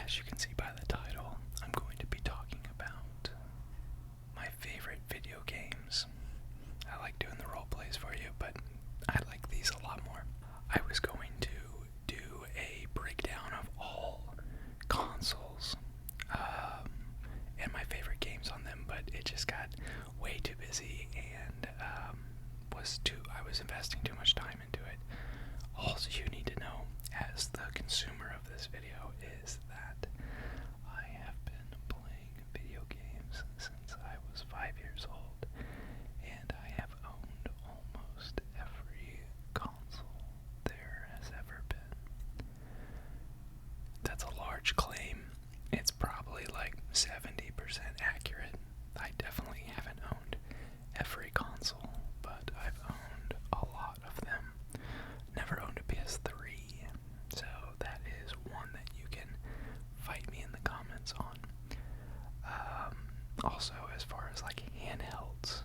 As you can see by the title, I'm going to be talking about my favorite video games. I like doing the role plays for you, but I like these a lot more. I was going to do a breakdown of all consoles and my favorite games on them, but it just got way too busy and I was investing too much time into it. All you need to know as the consumer of this video is that I have been playing video games since I was 5 years old, and I have owned almost every console there has ever been. That's a large claim. It's probably like 70% accurate. I definitely haven't owned every console, but I've owned a lot of them. Never owned a PS3, so that is one that you can fight me in the comments on. Also, as far as like handhelds,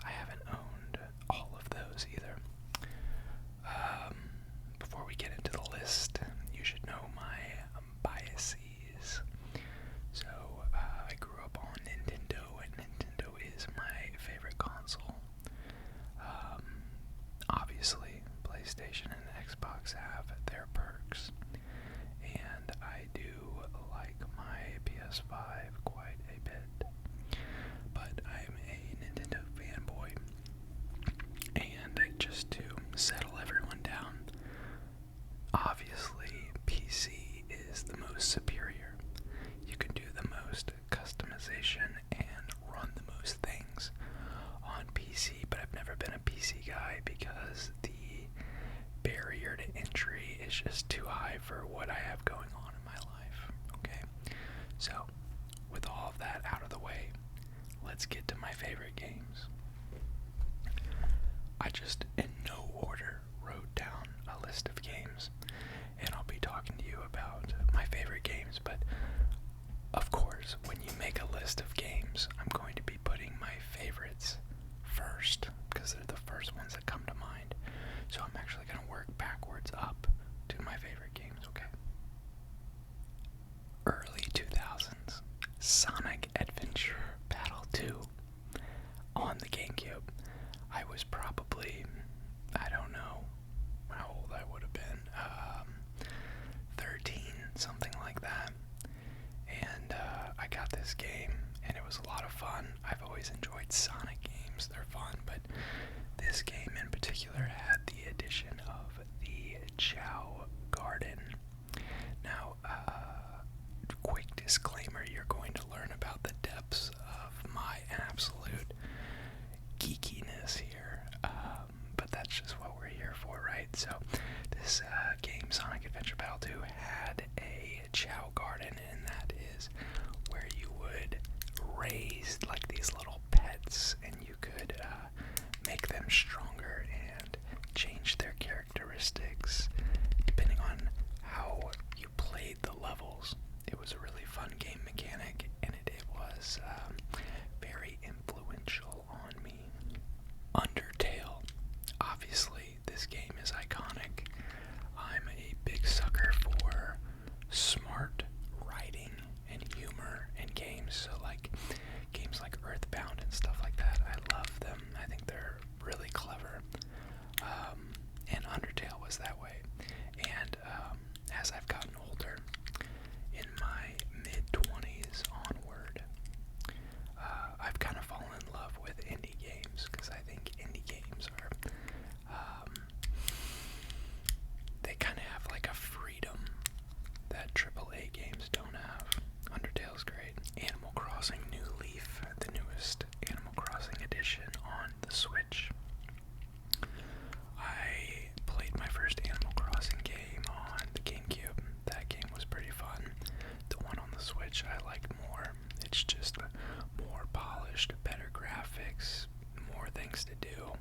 I haven't owned all of those either. Before we get into the list, you should know my biases. So, I grew up on Nintendo, and Nintendo is my favorite console. Obviously, PlayStation and Xbox have their perks, and I do like my PS5 quite a bit, but I'm a Nintendo fanboy, and just to settle everyone down, obviously PC is the most superior. You can do the most customization and run the most things on PC, but I've never been a PC guy because the barrier to entry is just too high for what I have going on in my life. Okay, so with all of that out of the way, let's get to my favorite games. I just, in no order, wrote down a list of games, and I'll be talking to you about my favorite games, but of course, when you make a list of games, I'm going to be putting my favorites first, because they're the first ones that come to mind. So I'm actually going to work backwards up to my favorite games, okay? Early 2000s, Sonic Adventure Battle 2 on the GameCube. I was probably, I don't know how old I would have been, 13, something like that. And I got this game, and it was a lot of fun. I've always enjoyed Sonic games. They're fun, but this game in particular had the addition of the Chow Garden. Now, quick disclaimer, you're going to learn about the depths of my absolute geekiness here, but that's just what we're here for, right? So, this game, Sonic Adventure Battle 2, had a Chow Garden, and that is where you would raise like these little pets, and you could make them stronger and change their characteristics depending on how you played the levels. It was a really fun game mechanic, and it was very influential on me. Undertale. Obviously, this game is iconic. I'm a big sucker for smart writing and humor in games, so like games like Earthbound and stuff like that, I love them. I think they're really clever, and Undertale was that way. And as I've gotten older, in my mid-20s onward, I've kind of fallen in love with indie games, because I think indie games are, they kind of have like a freedom that AAA games don't have. Undertale's great. Animal Crossing New Leaf, the newest Animal Crossing edition on the Switch. I played my first Animal Crossing game on the GameCube. That game was pretty fun. The one on the Switch I liked more. It's just more polished, better graphics, more things to do.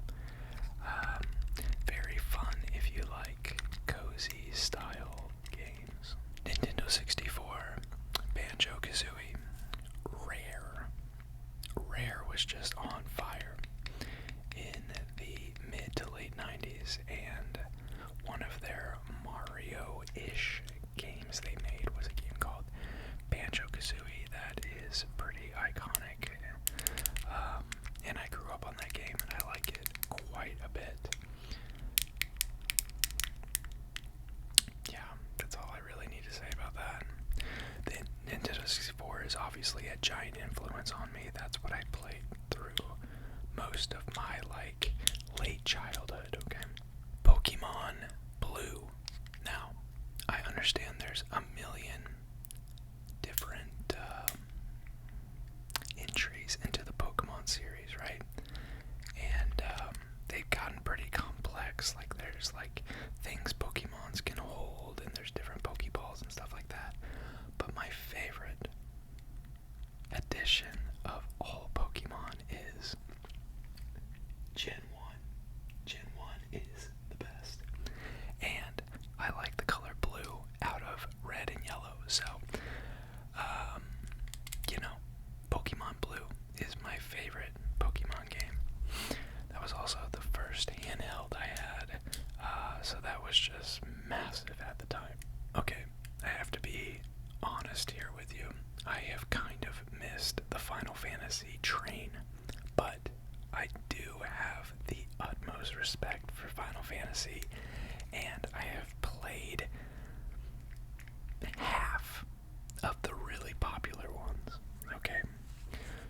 Very fun if you like cozy style games. Nintendo 64, Banjo-Kazooie, Rare. Rare was just on fire in the mid to late 90s, and one of their Mario-ish games they made was a game called Nintendo 64 is obviously a giant influence on me. That's what I played through most of my, like, late childhood, okay? Pokemon Blue. Now, I understand there's a million different entries into the Pokemon series, right? And they've gotten pretty complex. Like, there's, like, things Pokemons can hold, and there's different Pokeballs and stuff like that. But my favorite addition of all Pokemon is Gen 1. Gen 1 is the best. And I like the color blue out of red and yellow. So, you know, Pokemon Blue is my favorite Pokemon game. That was also the first handheld I had. So that was just massive at the time. Okay, I have to be honest here with you. I have kind of missed the Final Fantasy train, but I do have the utmost respect for Final Fantasy, and I have played half of the really popular ones. Okay,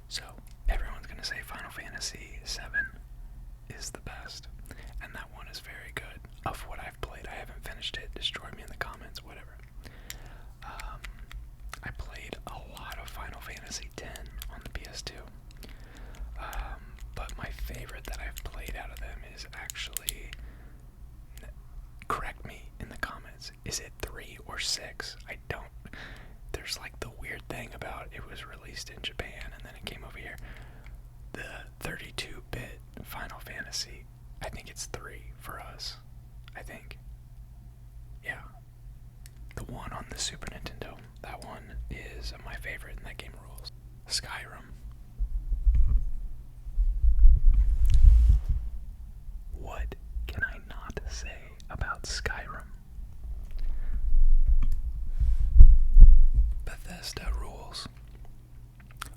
so everyone's gonna say Final Fantasy VII is the best, and that one is very good. Of what I've played, I haven't finished it. Destroy me in the comments, whatever. I played a lot of Final Fantasy X on the PS2. But my favorite that I've played out of them is actually, correct me in the comments, is it 3 or 6? I don't, there's like the weird thing about it was released in Japan and then it came over here. The 32-bit Final Fantasy, I think it's 3 for us. I think. Yeah. The one on the Super Nintendo. That one is my favorite, and that game rules. Skyrim. What can I not say about Skyrim? Bethesda rules.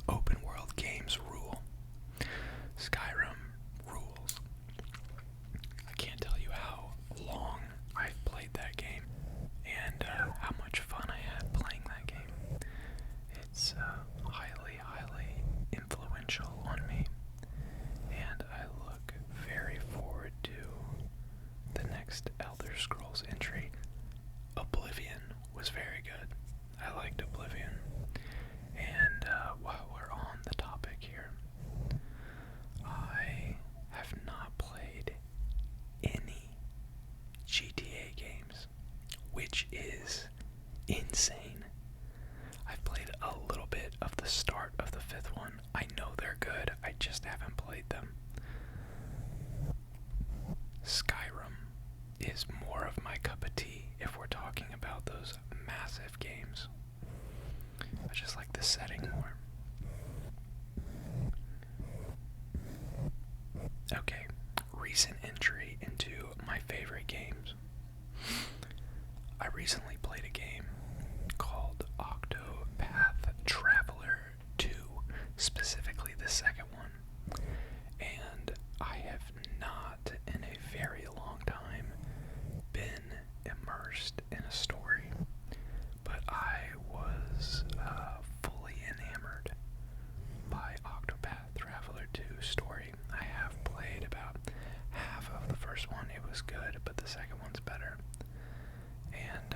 Open world games rule. Skyrim rules. I can't tell you how long I've played that game and how much fun I had playing that game. It's highly, highly influential on me, and I look very forward to the next Elder Scrolls entry. Oblivion was very good. I liked Oblivion. And while we're on the topic here, I have not played any GTA games, which is insane. I've played a little bit of the start of the 5th one. I know they're good, I just haven't played them. Skyrim is more of my cup of tea if we're talking about those massive games. I just like the setting more. Okay, recent entry into my favorite games. I recently played a game called Octopath Traveler 2, specifically the second one, and I have not in a very long time been immersed in a story, but I was fully enamored by Octopath Traveler 2 story. I have played about half of the first one. It was good, but the second one's better. And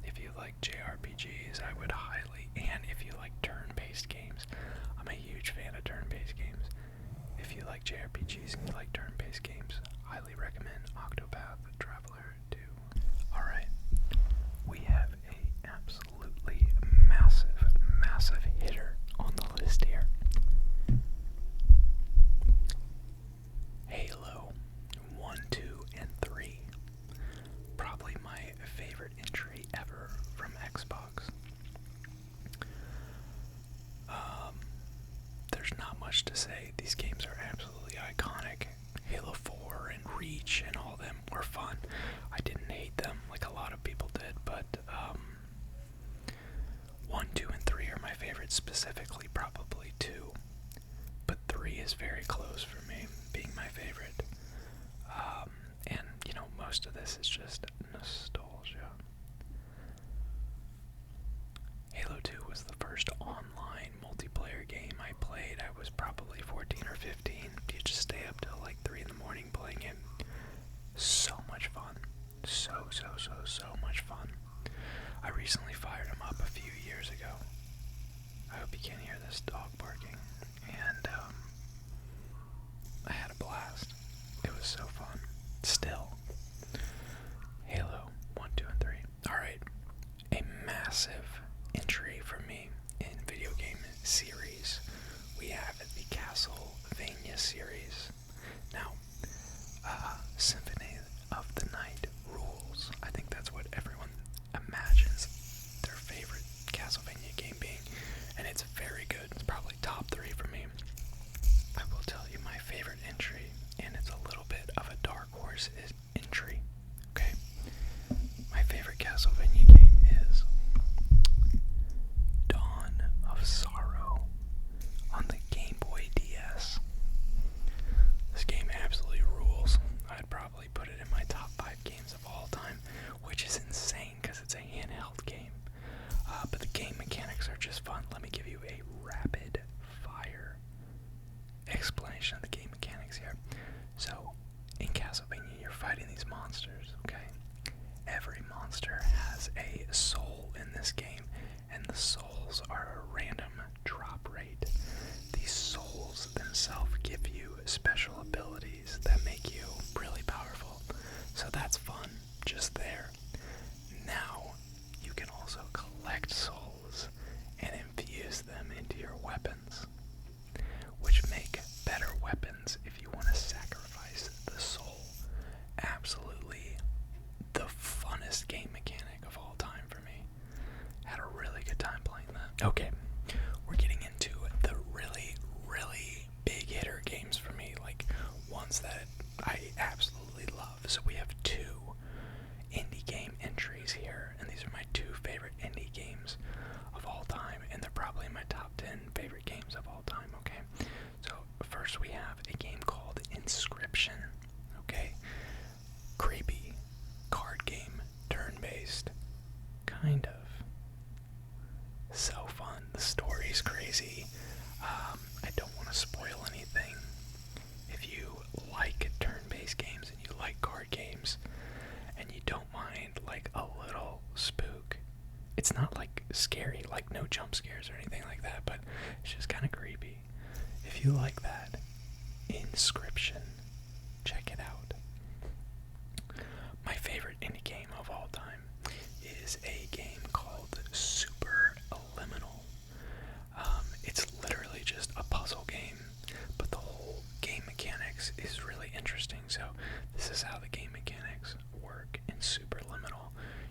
if you like JRPGs, I would highly, and if you like turn-based games, I'm a huge fan of turn-based games. If you like JRPGs and you like turn-based games, highly recommend Octopath Traveler 2. Alright, we have a absolutely massive, massive hitter on the list here. Halo 1, 2, and 3. Probably my favorite entry ever from Xbox. There's not much to say. These games are absolutely iconic. Halo 4 and Reach and all of them were fun. I didn't hate them like a lot of people did, but 1, 2, and 3 are my favorites, specifically probably 2. But 3 is very close for me, being my favorite. And, you know, most of this is just nostalgia. Halo 2 was the first online multiplayer game I played. I was probably 14 or 15. You just stay up till like 3 in the morning playing it. So much fun. So much fun. I recently fired him up a few years ago. I hope you can't hear this dog barking. And I had a blast. It was so fun. Still. Halo 1, 2, and 3. Alright. A massive entry for me in video game series. We have the Castlevania series. Now, Symphony of the Night rules. I think that's what everyone imagines their favorite Castlevania game being, and it's very good. It's probably top 3 for me. I will tell you my favorite entry, and it's a little bit of a dark horse entry. Okay? My favorite Castlevania game is Dawn of Sorrow on the Game Boy DS. This game absolutely rules. I'd probably put it in my top 5 games of all time, which is insane because it's a handheld game. But the game mechanics are just fun. Let me give you a rapid fire explanation of the game mechanics here. So, in Castlevania, you're fighting these monsters, okay? Every monster has a soul in this game, and the souls are a random drop rate. These souls themselves give you special abilities that make you really powerful. So that's fun, just there. Now, you can also collect souls and infuse them into your weapons, which make better weapons if you want to sacrifice the soul. Absolutely the funnest game mechanic of all time for me. Had a really good time playing that. Okay, we're getting into the really big hitter games for me, like ones that I absolutely love. So we have 2 indie game entries here, and these are my 2 favorite indie games of all time, and they're probably my top 10 favorite games of all time, okay? So first we have a game called Inscription, okay? Creepy card game, turn-based, kind of. So fun. The story's crazy. I don't want to spoil anything. If you like turn-based games and you like card games and you don't mind like a little spook, it's not like scary, like no jump scares or anything like that, but it's just kind of creepy. If you like that, Inscription, check it out. My favorite indie game of all time is a game called Super Liminal. It's literally just a puzzle game, but the whole game mechanics is really interesting. So this is how the game mechanics work in Super Liminal.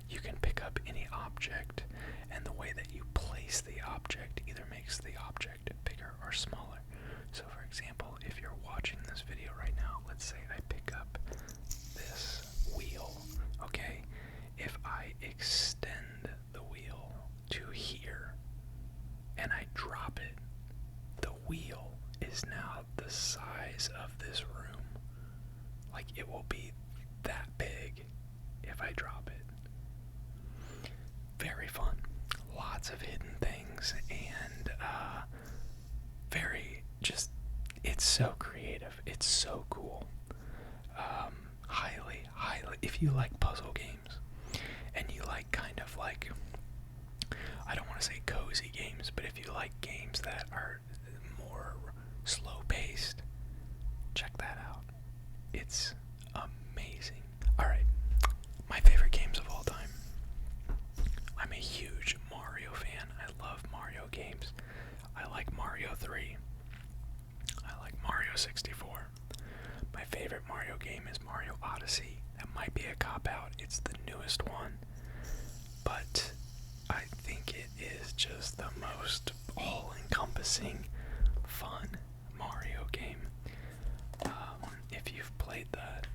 You can pick up any object, and the way that you place the object either makes the object bigger or smaller. So for example, if you're watching this video right now, let's say I pick up this wheel, okay? If I extend the wheel to here and I drop it, the wheel is now the size of this room. Like, it will be that big if I drop it. Very fun. Lots of hidden things, and it's so creative. It's so cool. Highly, if you like puzzle games, and you like kind of like, I don't want to say cozy games, but if you like games that are more slow-paced, check that out. It's amazing. Alright, my favorite games of all time. I'm a huge Mario fan. I love Mario games. I like Mario 3. I like Mario 64. My favorite Mario game is Mario Odyssey. That might be a cop-out. It's the newest one. But I think it is just the most all-encompassing, fun Mario game. If you've played that,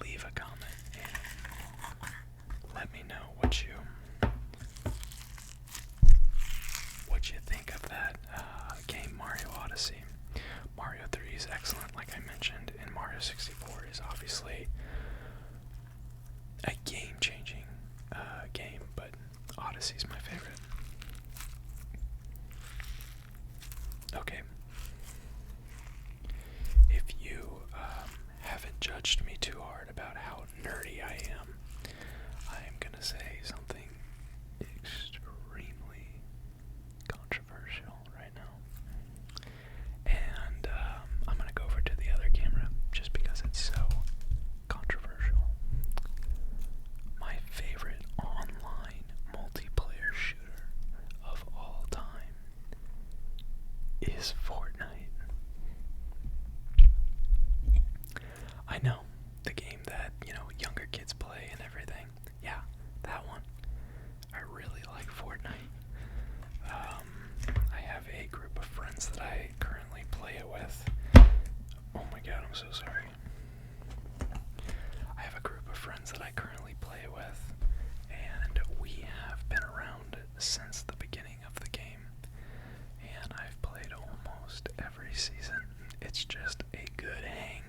leave a comment and let me know what you think of that game, Mario Odyssey. Mario 3 is excellent, like I mentioned, and Mario 64 is obviously a game-changing game. Odyssey's my favorite. Okay. If you haven't judged me too hard about how nerdy I am gonna say something extremely controversial right now. And I'm gonna go over to the other camera just because it's so controversial. My favorite online multiplayer shooter of all time is Fortnite. I know, the game that, younger kids play and everything. Yeah, that one. I really like Fortnite. I have a group of friends that I currently play it with. Oh my god, I'm so sorry. I have a group of friends that I currently play it with, and we have been around since the beginning of the game. And I've played almost every season. It's just a good hang.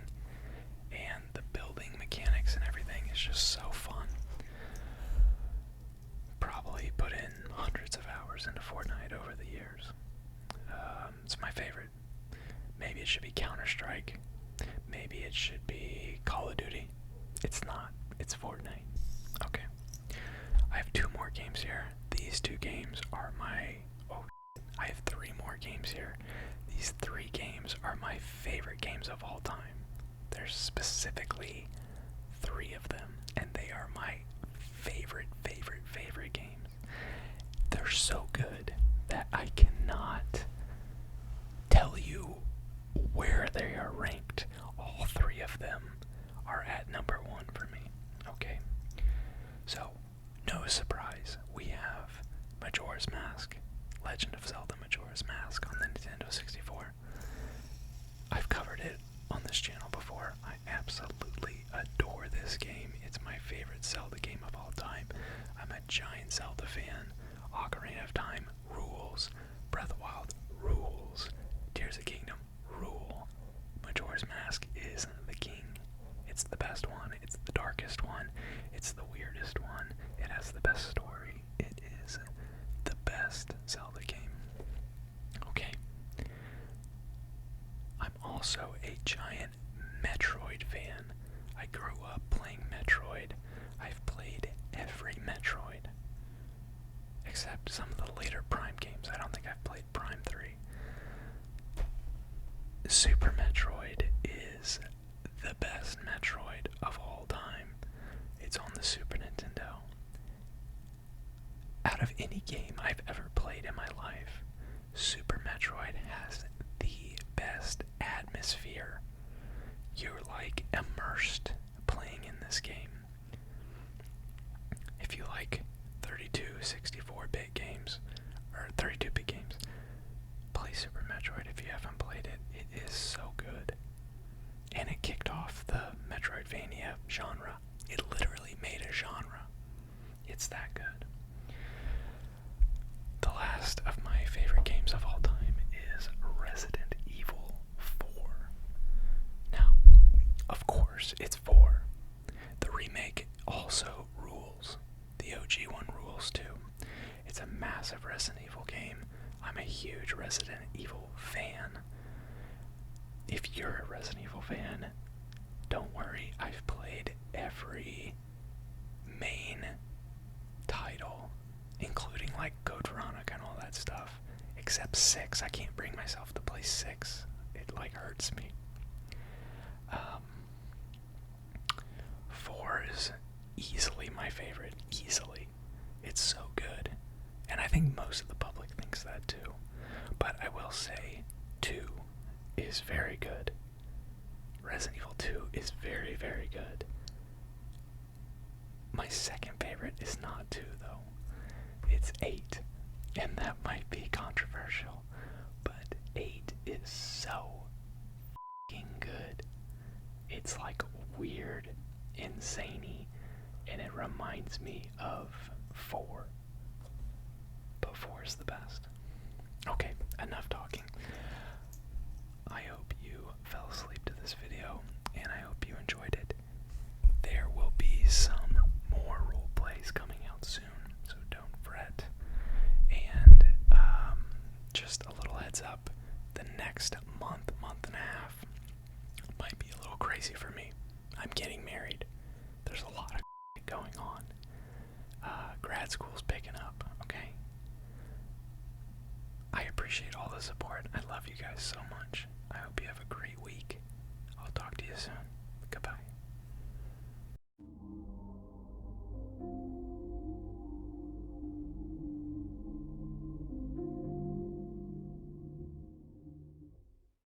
And the building mechanics and everything is just so fun. Probably put in hundreds of hours into Fortnite over the years. It's my favorite. Maybe it should be Counter-Strike. Maybe it should be Call of Duty. It's not. It's Fortnite. Okay. I have 2 more games here. These 2 games are I have 3 more games here. These 3 games are my favorite games of all time. There's specifically 3 of them, and they are my favorite games. They're so good that I cannot tell you where they are ranked. All 3 of them are at number 1 for me. Okay? So, no surprise, we have Majora's Mask, Legend of Zelda Majora's Mask on the Nintendo 64. I've covered it on this channel before. I absolutely adore this game. It's my favorite Zelda game of all time. I'm a giant Zelda fan. Ocarina of Time rules. Breath of the Wild rules. Tears of the Kingdom rule. Majora's Mask is the king. It's the best one. It's the darkest one. It's the weirdest one. It has the best story. It is the best Zelda game. Okay. I'm also a giant Metroid fan. I grew up playing Metroid. I've played every Metroid. Except some of the later Prime games. I don't think I've played Prime 3. Super Metroid is the best Metroid of all time. It's on the Super Nintendo. Out of any game I've ever played in my life, Super Metroid has the best atmosphere. You're like immersed playing in this game. If you like 32, 64-bit games, or 32-bit games, play Super Metroid if you haven't played it. It is so good. And it kicked off the Metroidvania genre. It literally made a genre. It's that good. The last of my favorite games of all time is Resident Evil 4. Now, of course, it's 4. The remake also rules. The OG one rules too. It's a massive Resident Evil game. I'm a huge Resident Evil fan. If you're a Resident Evil fan, don't worry, I've played every main title, including like Code Veronica and all that stuff, except 6. I can't bring myself to play 6. It like hurts me. 4 is easily my favorite. Easily. It's so good. And I think most of the public thinks that too. But I will say 2 is very good. Resident Evil 2 is very, very good. My second favorite is not 2 though. It's 8. And that might be controversial. But 8 is so f***ing good. It's like weird, insane-y, and it reminds me of 4. But 4 is the best. Okay, enough talking. I hope you fell asleep to this video, and I hope you enjoyed it. There will be some more role plays coming out soon, so don't fret. Grad school's picking up, okay? I appreciate all the support. I love you guys so much. I hope you have a great week. I'll talk to you soon. Goodbye.